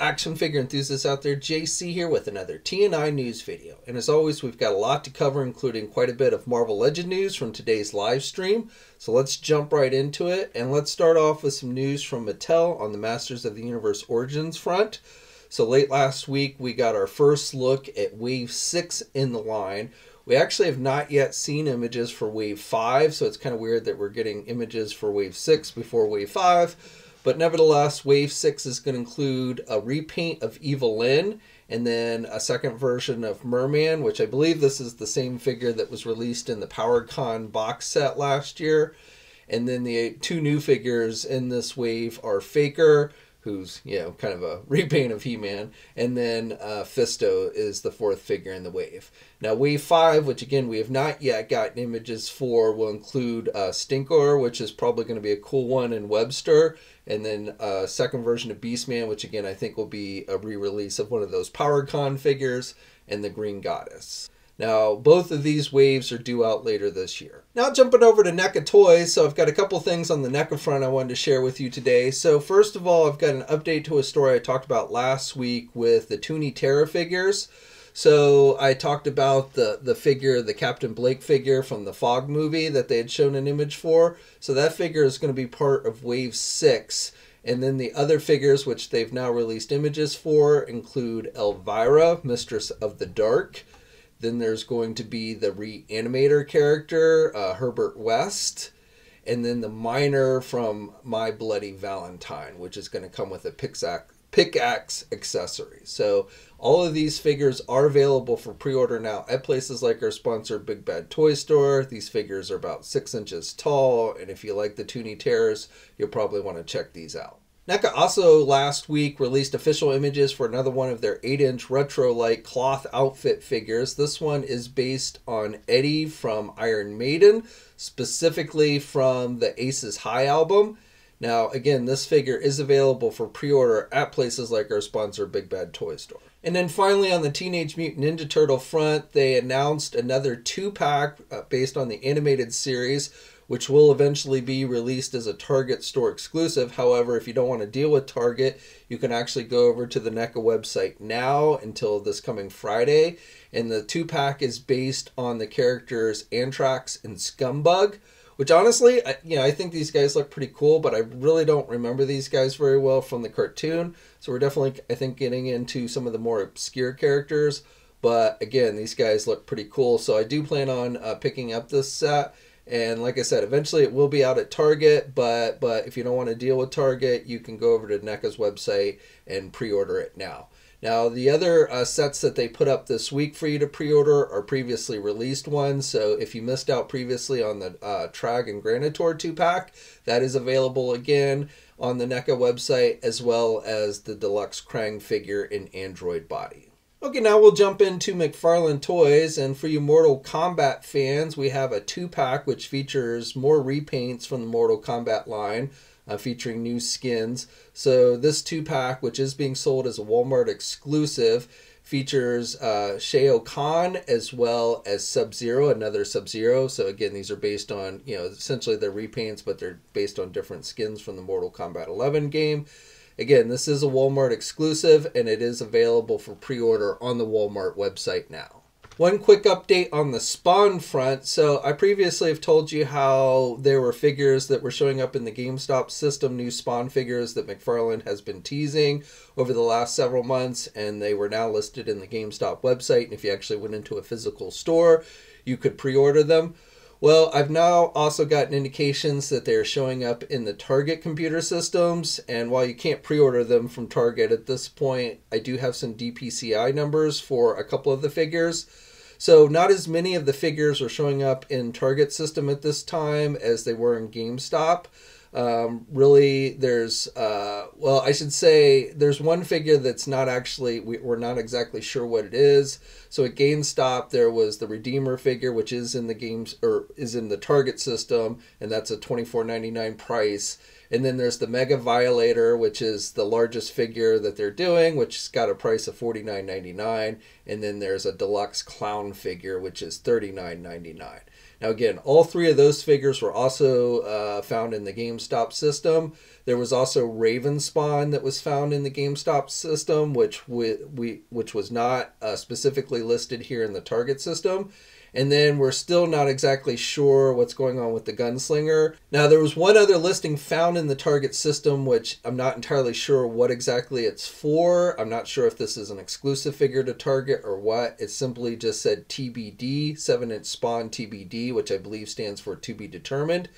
action figure enthusiasts out there, JC here with another TNI news video. And as always, we've got a lot to cover, including quite a bit of Marvel Legends news from today's live stream. So let's jump right into it, and let's start off with some news from Mattel on the Masters of the Universe Origins front. So late last week, we got our first look at Wave 6 in the line. We actually have not yet seen images for Wave 5, so it's kind of weird that we're getting images for Wave 6 before Wave 5. But nevertheless, Wave 6 is going to include a repaint of Evelyn, and then a second version of Merman, which I believe this is the same figure that was released in the PowerCon box set last year. And then the two new figures in this wave are Faker, who's, kind of a repaint of He-Man, and then Fisto is the fourth figure in the wave. Now, Wave 5, which again we have not yet gotten images for, will include Stinkor, which is probably going to be a cool one, in Webster, and then a second version of Beastman, which again I think will be a re-release of one of those PowerCon figures, and the Green Goddess. Now, both of these waves are due out later this year. Now, jumping over to NECA Toys, so I've got a couple things on the NECA front I wanted to share with you today. So first of all, I've got an update to a story I talked about last week with the Toony Terra figures. So I talked about the figure, the Captain Blake figure from the Fog movie that they had shown an image for. So that figure is going to be part of Wave 6. And then the other figures, which they've now released images for, include Elvira, Mistress of the Dark. Then there's going to be the Reanimator character, Herbert West. And then the Miner from My Bloody Valentine, which is going to come with a pickaxe accessory. So all of these figures are available for pre-order now at places like our sponsor, Big Bad Toy Store. These figures are about 6 inches tall. And if you like the Toony Terrors, you'll probably want to check these out. NECA also last week released official images for another one of their 8-inch retro-like cloth outfit figures. This one is based on Eddie from Iron Maiden, specifically from the Aces High album. Now, again, this figure is available for pre-order at places like our sponsor, Big Bad Toy Store. And then finally, on the Teenage Mutant Ninja Turtle front, they announced another 2-pack based on the animated series, which will eventually be released as a Target store exclusive. However, if you don't want to deal with Target, you can actually go over to the NECA website now until this coming Friday. And the 2-pack is based on the characters Anthrax and Scumbug, which honestly, I think these guys look pretty cool, but I really don't remember these guys very well from the cartoon. So we're definitely, I think, getting into some of the more obscure characters. But again, these guys look pretty cool. So I do plan on picking up this set. And like I said, eventually it will be out at Target, but if you don't want to deal with Target, you can go over to NECA's website and pre-order it now. Now, the other sets that they put up this week for you to pre-order are previously released ones. So if you missed out previously on the Trag and Granitor 2-pack, that is available again on the NECA website, as well as the Deluxe Krang figure in Android body. Okay, now we'll jump into McFarlane Toys, and for you Mortal Kombat fans, we have a 2-pack which features more repaints from the Mortal Kombat line, featuring new skins. So this 2-pack, which is being sold as a Walmart exclusive, features Shao Kahn as well as Sub-Zero, another Sub-Zero. So again, these are based on, essentially they're repaints, but they're based on different skins from the Mortal Kombat 11 game. Again, this is a Walmart exclusive, and it is available for pre-order on the Walmart website now. One quick update on the Spawn front. So I previously have told you how there were figures that were showing up in the GameStop system, new Spawn figures that McFarlane has been teasing over the last several months, and they were now listed in the GameStop website. And if you actually went into a physical store, you could pre-order them. Well, I've now also gotten indications that they're showing up in the Target computer systems, and while you can't pre-order them from Target at this point, I do have some DPCI numbers for a couple of the figures. So not as many of the figures are showing up in Target system at this time as they were in GameStop. Really, there's, well, I should say there's one figure that's not actually, we're not exactly sure what it is. So at GameStop, there was the Redeemer figure, which is in the games, or is in the Target system, and that's a $24.99 price. And then there's the Mega Violator, which is the largest figure that they're doing, which has got a price of $49.99. And then there's a Deluxe Clown figure, which is $39.99. Now again, all three of those figures were also found in the GameStop system. There was also Raven Spawn that was found in the GameStop system, which was not specifically listed here in the Target system. And then we're still not exactly sure what's going on with the Gunslinger. Now, there was one other listing found in the Target system, which I'm not entirely sure what exactly it's for. I'm not sure if this is an exclusive figure to Target or what. It simply just said TBD, 7-inch Spawn TBD, which I believe stands for to be determined.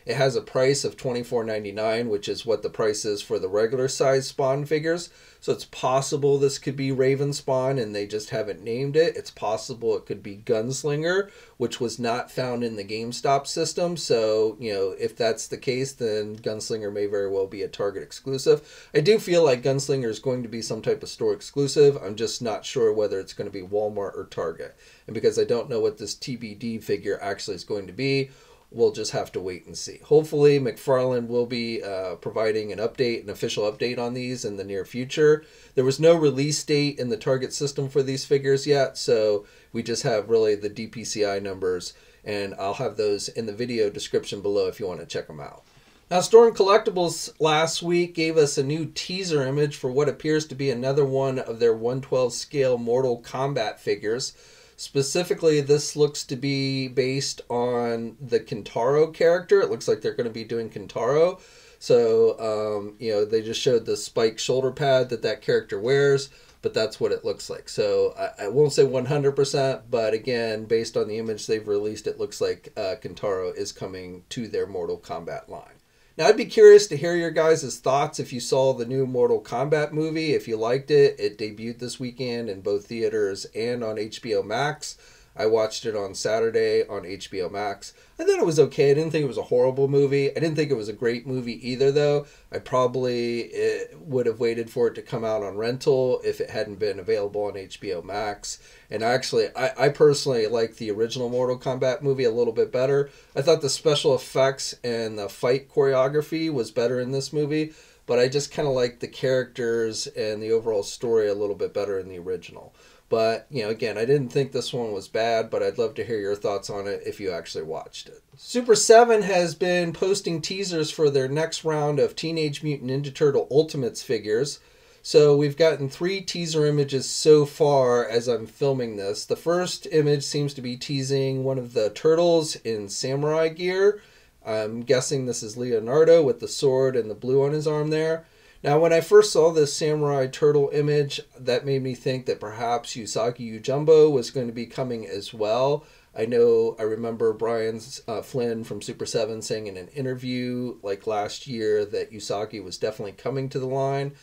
It has a price of $24.99, which is what the price is for the regular size Spawn figures. So it's possible this could be Raven Spawn and they just haven't named it. It's possible it could be Gunslinger, which was not found in the GameStop system. So, you know, if that's the case, then Gunslinger may very well be a Target exclusive. I do feel like Gunslinger is going to be some type of store exclusive. I'm just not sure whether it's going to be Walmart or Target. And because I don't know what this TBD figure actually is going to be, we'll just have to wait and see. Hopefully, McFarlane will be providing an official update on these in the near future. There was no release date in the Target system for these figures yet, so we just have really the DPCI numbers, and I'll have those in the video description below if you want to check them out. Now, Storm Collectibles last week gave us a new teaser image for what appears to be another one of their 1/12 scale Mortal Kombat figures. Specifically, this looks to be based on the Kintaro character. It looks like they're going to be doing Kintaro. So, you know, they just showed the spiked shoulder pad that character wears, but that's what it looks like. So I won't say 100%, but again, based on the image they've released, it looks like Kintaro is coming to their Mortal Kombat line. Now, I'd be curious to hear your guys' thoughts if you saw the new Mortal Kombat movie, if you liked it. It debuted this weekend in both theaters and on HBO Max. I watched it on Saturday on HBO Max. I thought it was okay. I didn't think it was a horrible movie. I didn't think it was a great movie either, though. I probably would have waited for it to come out on rental if it hadn't been available on HBO Max. And actually, I personally like the original Mortal Kombat movie a little bit better. I thought the special effects and the fight choreography was better in this movie, but I just kind of like the characters and the overall story a little bit better in the original. But, you know, again, I didn't think this one was bad, but I'd love to hear your thoughts on it if you actually watched it. Super 7 has been posting teasers for their next round of Teenage Mutant Ninja Turtle Ultimates figures. So we've gotten 3 teaser images so far as I'm filming this. The first image seems to be teasing one of the turtles in samurai gear. I'm guessing this is Leonardo with the sword and the blue on his arm there. Now, when I first saw this Samurai Turtle image, that made me think that perhaps Usagi Yojimbo was going to be coming as well. I remember Brian Flynn from Super 7 saying in an interview like last year that Usagi was definitely coming to the line.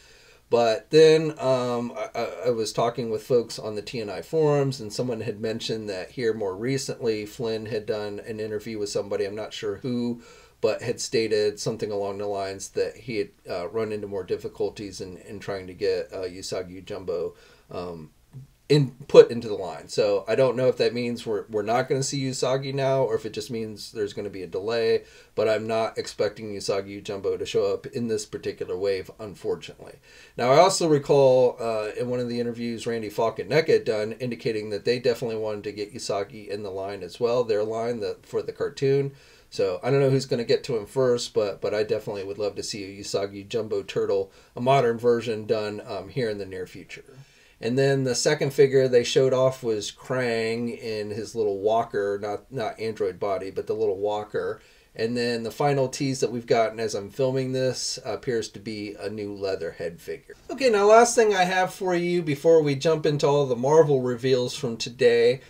But then I was talking with folks on the TNI forums, and someone had mentioned that here more recently, Flynn had done an interview with somebody, I'm not sure who, but had stated something along the lines that he had run into more difficulties in trying to get Usagi Yojimbo put into the line. So I don't know if that means we're not going to see Usagi now, or if it just means there's going to be a delay, but I'm not expecting Usagi Yojimbo to show up in this particular wave, unfortunately. Now, I also recall in one of the interviews Randy Falcon NECA had done, indicating that they definitely wanted to get Usagi in the line as well, their line for the cartoon. So I don't know who's going to get to him first, but I definitely would love to see a Usagi Jumbo Turtle, a modern version, done here in the near future. And then the second figure they showed off was Krang in his little walker, not android body, but the little walker. And then the final tease that we've gotten as I'm filming this appears to be a new Leatherhead figure. Okay, now last thing I have for you before we jump into all the Marvel reveals from today,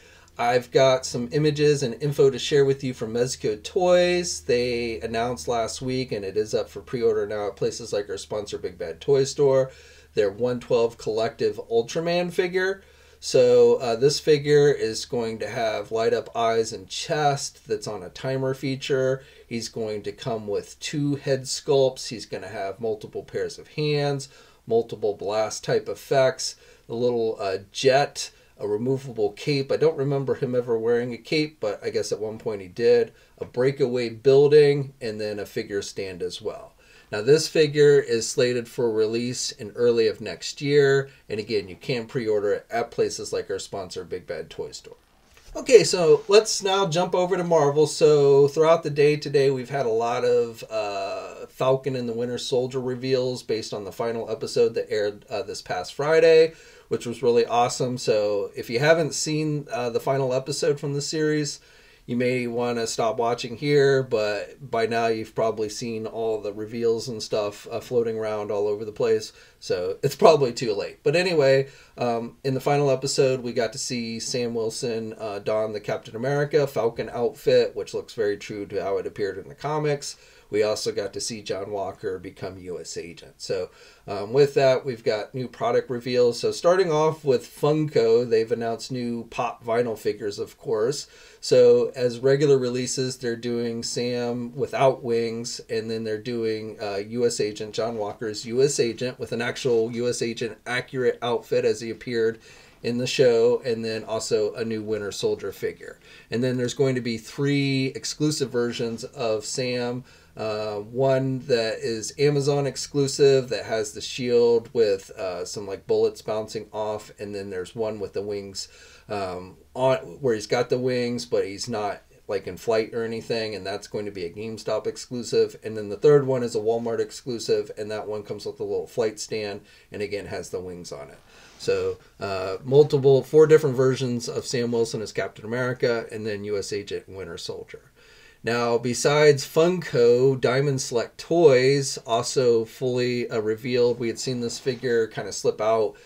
I've got some images and info to share with you from Mezco Toys. They announced last week, and it is up for pre-order now at places like our sponsor Big Bad Toy Store, their 1/12 collective Ultraman figure. So this figure is going to have light up eyes and chest that's on a timer feature. He's going to come with 2 head sculpts. He's going to have multiple pairs of hands, multiple blast type effects, the little jet, a removable cape. I don't remember him ever wearing a cape, but I guess at one point he did. A breakaway building, and then a figure stand as well. Now this figure is slated for release in early of next year, and again, you can pre-order it at places like our sponsor, Big Bad Toy Store. Okay, so let's now jump over to Marvel. So throughout the day today, we've had a lot of Falcon and the Winter Soldier reveals based on the final episode that aired this past Friday, which was really awesome. So if you haven't seen the final episode from the series, you may want to stop watching here, but by now you've probably seen all the reveals and stuff floating around all over the place, so it's probably too late. But anyway, in the final episode, we got to see Sam Wilson don the Captain America Falcon outfit, which looks very true to how it appeared in the comics. We also got to see John Walker become U.S. agent. So with that, we've got new product reveals. So starting off with Funko, they've announced new pop vinyl figures, of course. So as regular releases, they're doing Sam without wings, and then they're doing U.S. agent, John Walker's U.S. agent, with an actual U.S. agent accurate outfit as he appeared in the show, and then also a new Winter Soldier figure. And then there's going to be 3 exclusive versions of Sam. One that is Amazon exclusive that has the shield with some like bullets bouncing off, and then there's one with the wings on where he's got the wings but he's not like in flight or anything, and that's going to be a GameStop exclusive. And then the third one is a Walmart exclusive, and that one comes with a little flight stand and again has the wings on it. So 4 different versions of Sam Wilson as Captain America, and then U.S. Agent and Winter Soldier. Now, besides Funko, Diamond Select Toys also fully revealed. We had seen this figure kind of slip out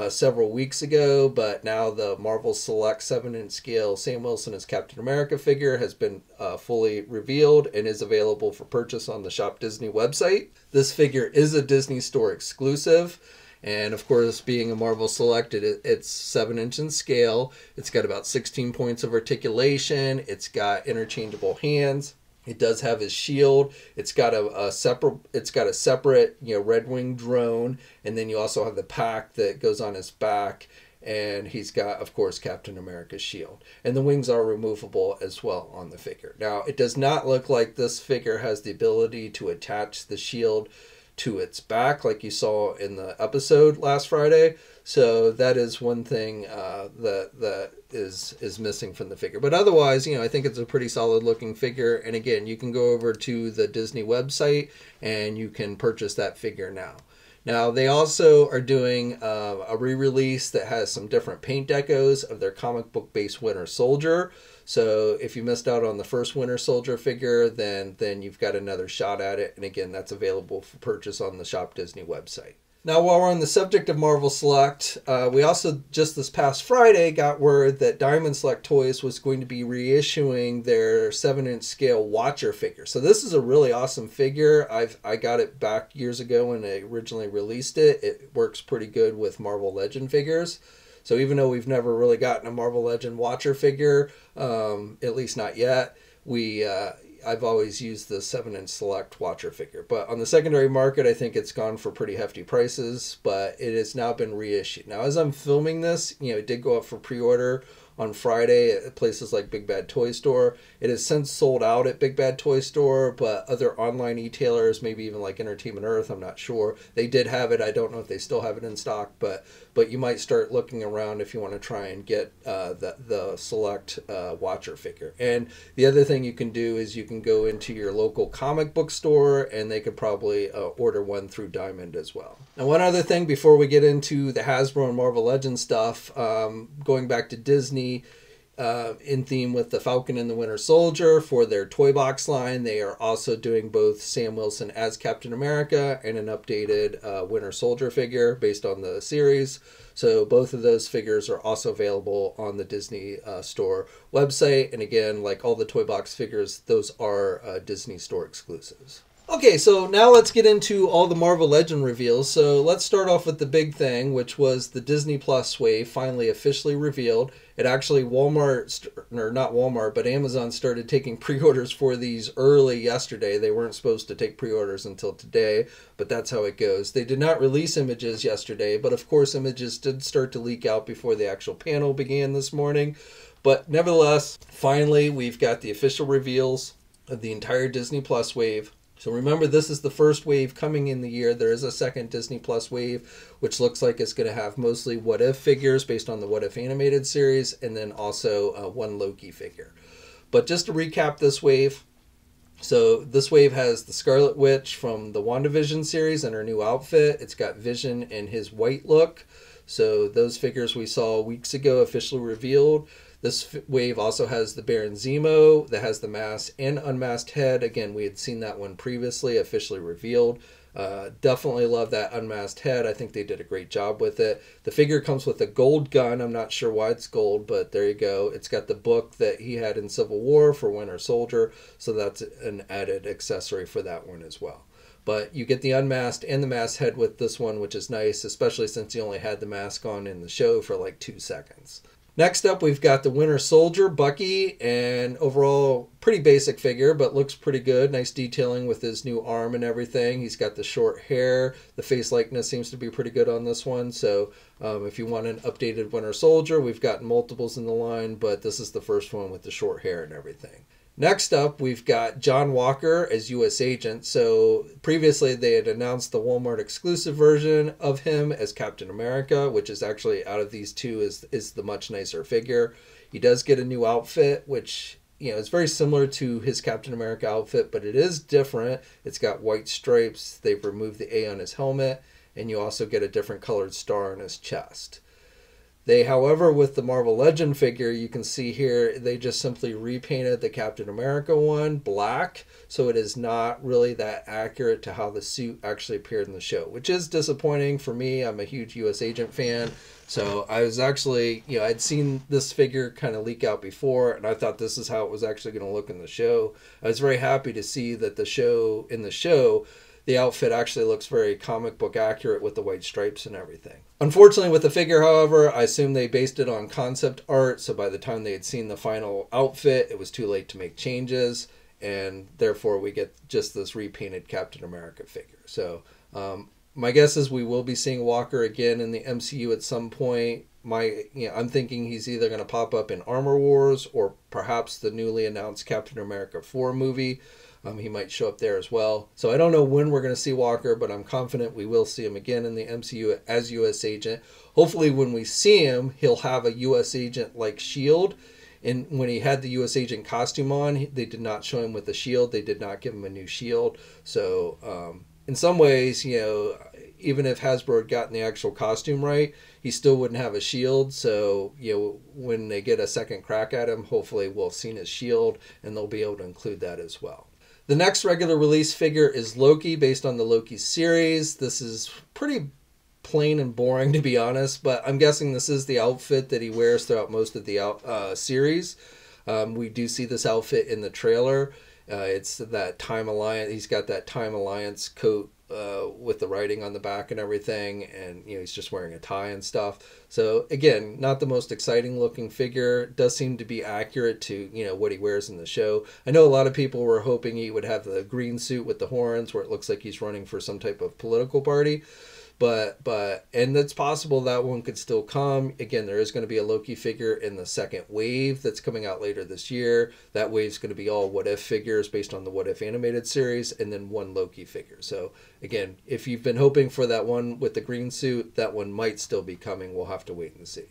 several weeks ago, but now the Marvel Select 7-inch scale Sam Wilson as Captain America figure has been fully revealed and is available for purchase on the Shop Disney website. This figure is a Disney Store exclusive. And of course, being a Marvel Select, it's 7-inch in scale. It's got about 16 points of articulation. It's got interchangeable hands. It does have his shield. It's got a separate, Red Wing drone, and then you also have the pack that goes on his back. And he's got, of course, Captain America's shield. And the wings are removable as well on the figure. Now, it does not look like this figure has the ability to attach the shield to its back like you saw in the episode last Friday. So that is one thing that is missing from the figure. But otherwise, I think it's a pretty solid looking figure. And again, you can go over to the Disney website and you can purchase that figure now. Now, they also are doing a re-release that has some different paint decos of their comic book based Winter Soldier. So if you missed out on the first Winter Soldier figure, then you've got another shot at it. And again, that's available for purchase on the Shop Disney website. Now, while we're on the subject of Marvel Select, we also just this past Friday got word that Diamond Select Toys was going to be reissuing their 7-inch scale Watcher figure. So this is a really awesome figure. I got it back years ago when they originally released it. It works pretty good with Marvel Legend figures. So even though we've never really gotten a Marvel Legend Watcher figure, at least not yet, I've always used the 7-inch Select Watcher figure. But on the secondary market, I think it's gone for pretty hefty prices, but it has now been reissued. Now, as I'm filming this, it did go up for pre-order on Friday at places like Big Bad Toy Store. It has since sold out at Big Bad Toy Store, but other online e-tailers, maybe even like Entertainment Earth, I'm not sure. They did have it. I don't know if they still have it in stock, but you might start looking around if you want to try and get the Select Watcher figure. And the other thing you can do is you can go into your local comic book store, and they could probably order one through Diamond as well. Now, one other thing before we get into the Hasbro and Marvel Legends stuff, going back to Disney, in theme with the Falcon and the Winter Soldier for their Toybox line, they are also doing both Sam Wilson as Captain America and an updated Winter Soldier figure based on the series. So both of those figures are also available on the Disney Store website. And again, like all the Toybox figures, those are Disney Store exclusives. Okay, so now let's get into all the Marvel Legend reveals. So let's start off with the big thing, which was the Disney Plus wave finally officially revealed. It actually, Amazon started taking pre-orders for these early yesterday. They weren't supposed to take pre-orders until today, but that's how it goes. They did not release images yesterday, but of course images did start to leak out before the actual panel began this morning. But nevertheless, finally, we've got the official reveals of the entire Disney Plus wave. So remember, this is the first wave coming in the year. There is a second Disney Plus wave, which looks like it's going to have mostly What If figures based on the What If animated series, and then also one Loki figure. But just to recap this wave, so this wave has the Scarlet Witch from the WandaVision series and her new outfit. It's got Vision in his white look. So those figures we saw weeks ago officially revealed. This wave also has the Baron Zemo that has the masked and unmasked head. Again, we had seen that one previously, officially revealed. Definitely love that unmasked head. I think they did a great job with it. The figure comes with a gold gun. I'm not sure why it's gold, but there you go. It's got the book that he had in Civil War for Winter Soldier, so that's an added accessory for that one as well. But you get the unmasked and the masked head with this one, which is nice, especially since you only had the mask on in the show for like 2 seconds. Next up, we've got the Winter Soldier, Bucky, and overall pretty basic figure, but looks pretty good. Nice detailing with his new arm and everything. He's got the short hair. The face likeness seems to be pretty good on this one. So if you want an updated Winter Soldier, we've got multiples in the line, but this is the first one with the short hair and everything. Next up, we've got John Walker as U.S. Agent. So previously they had announced the Walmart exclusive version of him as Captain America, which is actually, out of these two, is the much nicer figure. He does get a new outfit, which, you know, is very similar to his Captain America outfit, but it is different. It's got white stripes. They've removed the A on his helmet, and you also get a different colored star on his chest. They, however, with the Marvel Legend figure, you can see here, they just simply repainted the Captain America one black, so it is not really that accurate to how the suit actually appeared in the show, which is disappointing for me. I'm a huge U.S. Agent fan, so I was actually, you know, I'd seen this figure kind of leak out before, and I thought this is how it was actually going to look in the show. I was very happy to see that the show, the outfit actually looks very comic book accurate with the white stripes and everything. Unfortunately, with the figure, however, I assume they based it on concept art, so by the time they had seen the final outfit, it was too late to make changes, and therefore we get just this repainted Captain America figure. So my guess is we will be seeing Walker again in the MCU at some point. I'm thinking he's either going to pop up in Armor Wars or perhaps the newly announced Captain America 4 movie. He might show up there as well. So I don't know when we're going to see Walker, but I'm confident we will see him again in the MCU as U.S. Agent. Hopefully when we see him, he'll have a U.S. Agent-like shield. And when he had the U.S. Agent costume on, they did not show him with the shield. They did not give him a new shield. So in some ways, you know, even if Hasbro had gotten the actual costume right, he still wouldn't have a shield. So, you know, when they get a second crack at him, hopefully we'll have seen his shield, and they'll be able to include that as well. The next regular release figure is Loki, based on the Loki series. This is pretty plain and boring, to be honest, but I'm guessing this is the outfit that he wears throughout most of the series. We do see this outfit in the trailer. It's that Time Alliance. He's got that Time Alliance coat with the writing on the back and everything, and you know, he's just wearing a tie and stuff. So again, not the most exciting looking figure. Does seem to be accurate to, you know, what he wears in the show. I know a lot of people were hoping he would have the green suit with the horns, where it looks like he's running for some type of political party. And it's possible that one could still come. Again, there is going to be a Loki figure in the second wave that's coming out later this year. That wave's going to be all What If figures based on the What If animated series, and then one Loki figure. So again, if you've been hoping for that one with the green suit, that one might still be coming. We'll have to wait and see.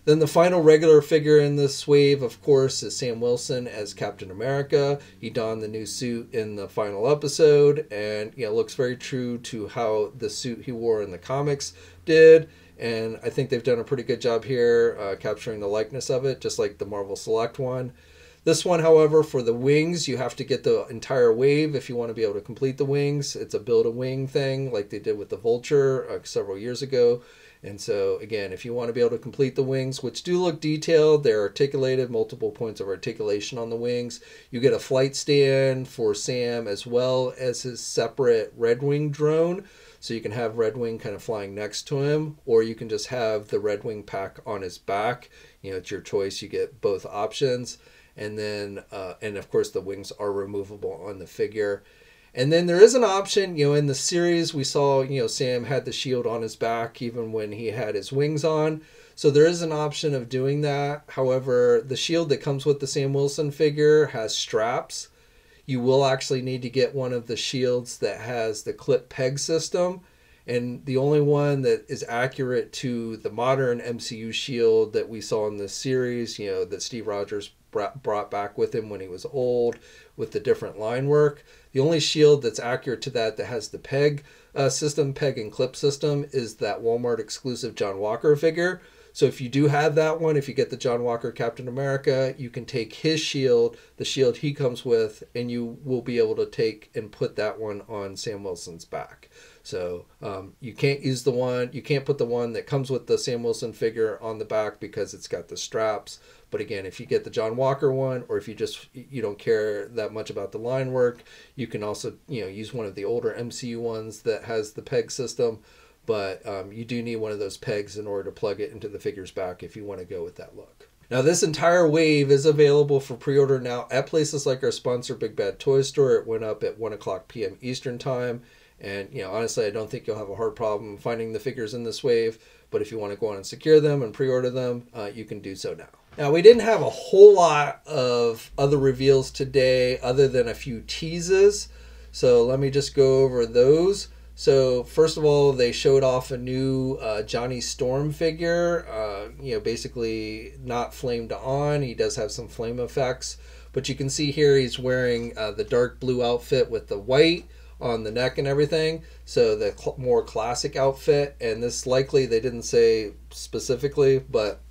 Then the final regular figure in this wave, of course, is Sam Wilson as Captain America. He donned the new suit in the final episode, and you know, looks very true to how the suit he wore in the comics did. And I think they've done a pretty good job here capturing the likeness of it, just like the Marvel Select one. This one, however, for the wings, you have to get the entire wave if you want to be able to complete the wings. It's a build-a-wing thing like they did with the Vulture several years ago. And so, again, if you want to be able to complete the wings, which do look detailed, they're articulated, multiple points of articulation on the wings. You get a flight stand for Sam as well as his separate Red Wing drone. So you can have Red Wing kind of flying next to him, or you can just have the Red Wing pack on his back. You know, it's your choice. You get both options. And then, and of course, the wings are removable on the figure. And then there is an option, you know, in the series we saw, you know, Sam had the shield on his back even when he had his wings on. So there is an option of doing that. However, the shield that comes with the Sam Wilson figure has straps. you will actually need to get one of the shields that has the clip peg system. And the only one that is accurate to the modern MCU shield that we saw in this series, you know, that Steve Rogers brought back with him when he was old with the different line work. The only shield that's accurate to that has the peg system, peg and clip system, is that Walmart exclusive John Walker figure. So if you do have that one, if you get the John Walker Captain America, you can take his shield, the shield he comes with, and you will be able to take and put that one on Sam Wilson's back. So you can't use the one, you can't put the one that comes with the Sam Wilson figure on the back because it's got the straps. But again, if you get the John Walker one, or if you don't care that much about the line work, you can also, you know, use one of the older MCU ones that has the peg system. But you do need one of those pegs in order to plug it into the figure's back if you want to go with that look. Now, this entire wave is available for pre-order now at places like our sponsor, Big Bad Toy Store. It went up at 1 o'clock p.m. Eastern Time. And, you know, honestly, I don't think you'll have a hard problem finding the figures in this wave. But if you want to go on and secure them and pre-order them, you can do so now. Now, we didn't have a whole lot of other reveals today other than a few teases. So let me just go over those. So first of all, they showed off a new Johnny Storm figure, you know, basically not flamed on. He does have some flame effects, but you can see here he's wearing the dark blue outfit with the white on the neck and everything. So the more classic outfit, and this likely, they didn't say specifically, but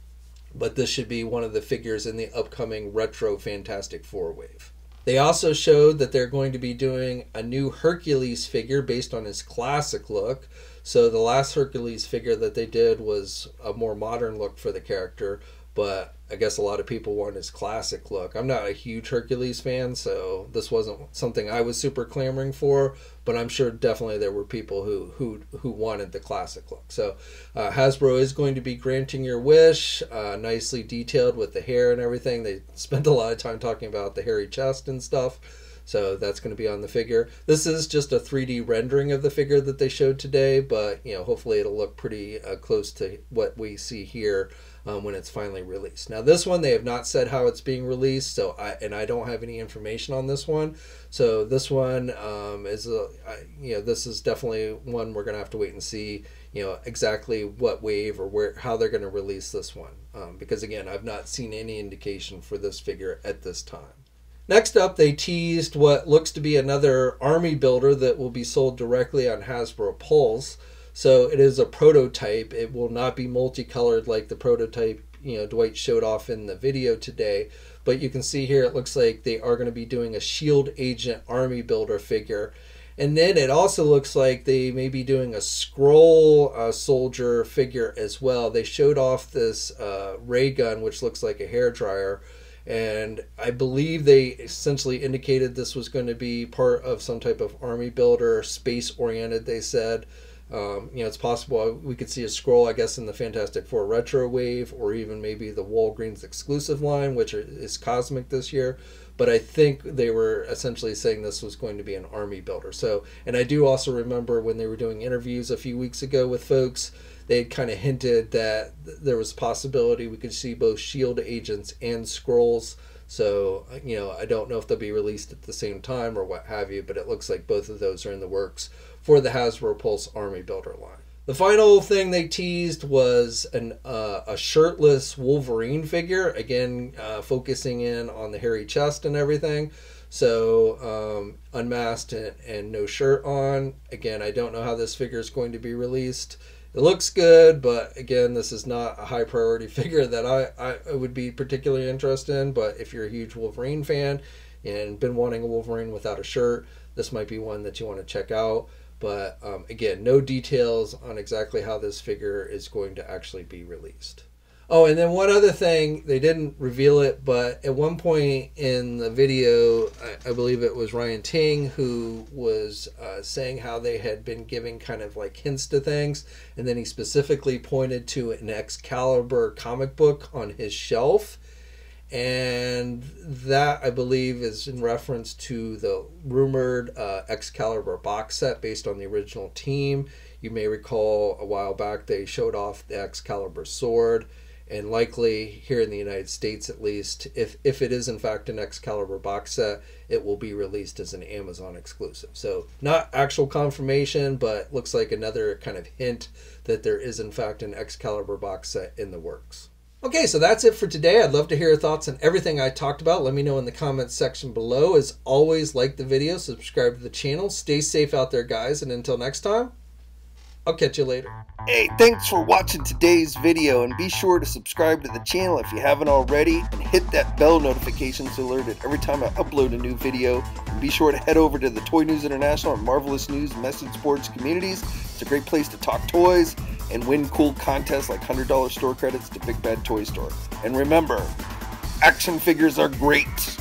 this should be one of the figures in the upcoming Retro Fantastic Four wave. They also showed that they're going to be doing a new Hercules figure based on his classic look. So the last Hercules figure that they did was a more modern look for the character, but I guess a lot of people want his classic look. I'm not a huge Hercules fan, so this wasn't something I was super clamoring for, but I'm sure definitely there were people who wanted the classic look. So Hasbro is going to be granting your wish, nicely detailed with the hair and everything. They spent a lot of time talking about the hairy chest and stuff, so that's going to be on the figure. This is just a 3D rendering of the figure that they showed today, but you know, hopefully it'll look pretty close to what we see here when it's finally released. Now this one, they have not said how it's being released, so I don't have any information on this one. So this one is this is definitely one we're gonna have to wait and see, you know, exactly what wave or how they're gonna release this one, because again, I've not seen any indication for this figure at this time. Next up, they teased what looks to be another army builder that will be sold directly on Hasbro Pulse. So it is a prototype. It will not be multicolored like the prototype, you know, Dwight showed off in the video today. But you can see here it looks like they are going to be doing a Shield Agent Army Builder figure. And then it also looks like they may be doing a Skrull soldier figure as well. They showed off this ray gun, which looks like a hairdryer. And I believe they essentially indicated this was going to be part of some type of army builder, space-oriented, they said. You know, it's possible we could see a Skrull, I guess, in the Fantastic Four Retro Wave, or even maybe the Walgreens exclusive line, which is Cosmic this year. But I think they were essentially saying this was going to be an army builder. So, and I do also remember when they were doing interviews a few weeks ago with folks, they had kind of hinted that there was a possibility we could see both Shield agents and Skrulls. So, you know, I don't know if they'll be released at the same time or what have you, but it looks like both of those are in the works for the Hasbro Pulse Army Builder line. The final thing they teased was a shirtless Wolverine figure, again, focusing in on the hairy chest and everything. So, unmasked and no shirt on. Again, I don't know how this figure is going to be released. It looks good, but again, this is not a high priority figure that I would be particularly interested in. But if you're a huge Wolverine fan and been wanting a Wolverine without a shirt, this might be one that you want to check out. But again, no details on exactly how this figure is going to actually be released. Oh, and then one other thing, they didn't reveal it, but at one point in the video, I believe it was Ryan Ting who was saying how they had been giving kind of like hints to things, and then he specifically pointed to an Excalibur comic book on his shelf, and that, I believe, is in reference to the rumored Excalibur box set based on the original team. You may recall a while back they showed off the Excalibur sword, And likely here in the United States, at least, if it is in fact an Excalibur box set, it will be released as an Amazon exclusive. So not actual confirmation, but looks like another kind of hint that there is in fact an Excalibur box set in the works. Okay, so that's it for today. I'd love to hear your thoughts on everything I talked about. Let me know in the comments section below. As always, like the video, subscribe to the channel. Stay safe out there, guys, and until next time, I'll catch you later. Hey, thanks for watching today's video, and be sure to subscribe to the channel if you haven't already, and hit that bell notification to alerted every time I upload a new video. And be sure to head over to the Toy News International and Marvelous News message boards communities. It's a great place to talk toys and win cool contests like $100 store credits to Big Bad Toy Store. And remember, action figures are great.